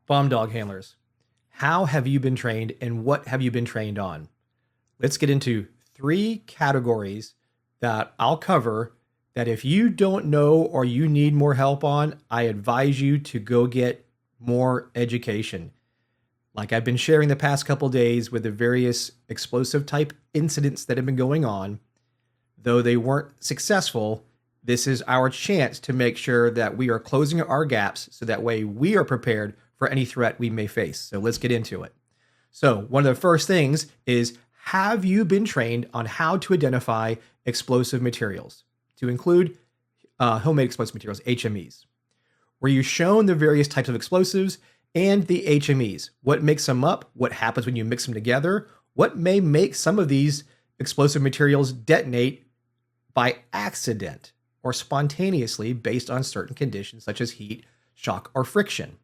Bomb dog handlers. How have you been trained and what have you been trained on? Let's get into 3 categories that I'll cover that if you don't know or you need more help on, I advise you to go get more education. Like I've been sharing the past couple days with the various explosive type incidents that have been going on, though they weren't successful, this is our chance to make sure that we are closing our gaps so that way we are prepared for any threat we may face. So let's get into it. So one of the first things is, have you been trained on how to identify explosive materials, to include homemade explosive materials, HMEs? Were you shown the various types of explosives and the HMEs? What makes them up? What happens when you mix them together? What may make some of these explosive materials detonate by accident or spontaneously based on certain conditions such as heat, shock, or friction?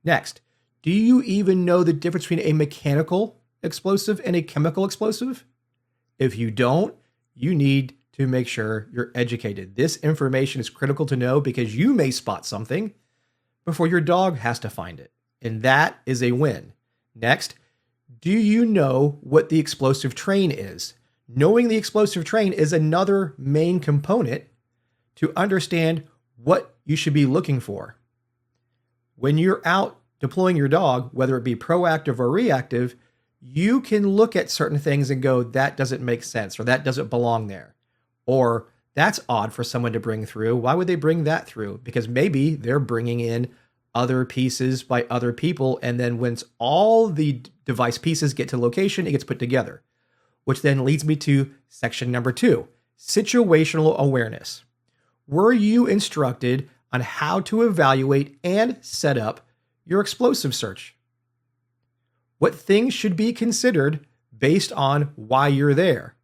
Next, do you even know the difference between a mechanical explosive and a chemical explosive? If you don't, you need to make sure you're educated. This information is critical to know because you may spot something before your dog has to find it. And that is a win. Next, do you know what the explosive train is? Knowing the explosive train is another main component to understand what you should be looking for. When you're out deploying your dog, whether it be proactive or reactive, you can look at certain things and go, that doesn't make sense, or that doesn't belong there. Or that's odd for someone to bring through. Why would they bring that through? Because maybe they're bringing in other pieces by other people. And then once all the device pieces get to location, it gets put together, which then leads me to section number 2, situational awareness. Were you instructed on how to evaluate and set up your explosive search? What things should be considered based on why you're there?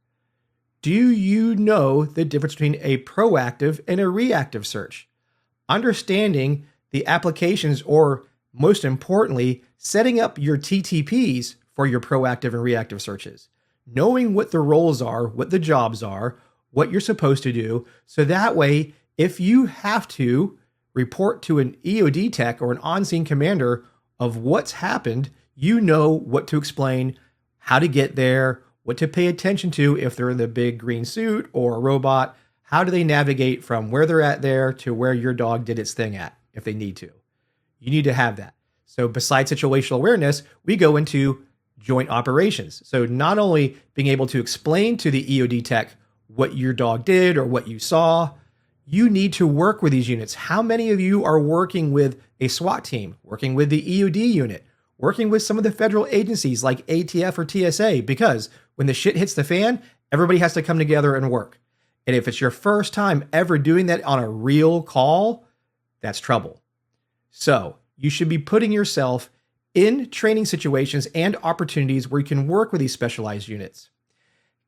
Do you know the difference between a proactive and a reactive search? Understanding the applications, or most importantly, setting up your TTPs for your proactive and reactive searches. Knowing what the roles are, what the jobs are, what you're supposed to do, so that way, if you have to report to an EOD tech or an on-scene commander of what's happened, you know what to explain, how to get there, what to pay attention to if they're in the big green suit or a robot. How do they navigate from where they're at there to where your dog did its thing at, if they need to? You need to have that. So besides situational awareness, we go into joint operations. So not only being able to explain to the EOD tech what your dog did or what you saw, you need to work with these units. How many of you are working with a SWAT team, working with the EOD unit, working with some of the federal agencies like ATF or TSA? Because when the shit hits the fan, everybody has to come together and work. And if it's your first time ever doing that on a real call, that's trouble. So you should be putting yourself in training situations and opportunities where you can work with these specialized units.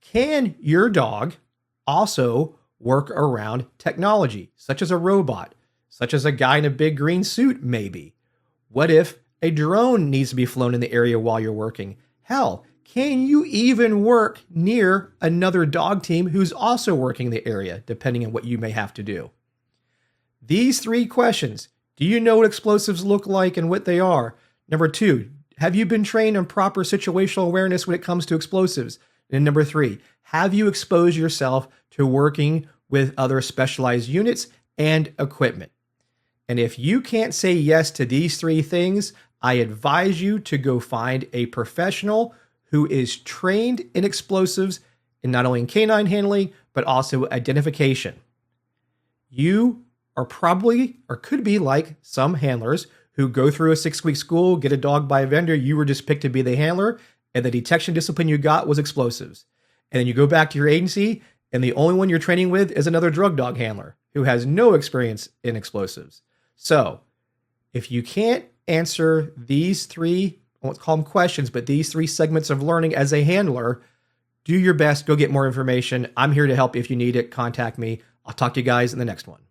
Can your dog also work around technology, such as a robot, such as a guy in a big green suit, maybe? What if a drone needs to be flown in the area while you're working? Hell, can you even work near another dog team who's also working the area, depending on what you may have to do? These 3 questions. Do you know what explosives look like and what they are? Number 2, have you been trained on proper situational awareness when it comes to explosives? And number 3, have you exposed yourself to working with other specialized units and equipment? And if you can't say yes to these 3 things, I advise you to go find a professional who is trained in explosives, and not only in canine handling, but also identification. You are probably, or could be like some handlers who go through a 6-week school, get a dog by a vendor, you were just picked to be the handler, and the detection discipline you got was explosives. And then you go back to your agency, and the only one you're training with is another drug dog handler who has no experience in explosives. So if you can't answer these 3, I won't call them questions, but these 3 segments of learning as a handler, do your best, go get more information. I'm here to help if you need it. Contact me. I'll talk to you guys in the next one.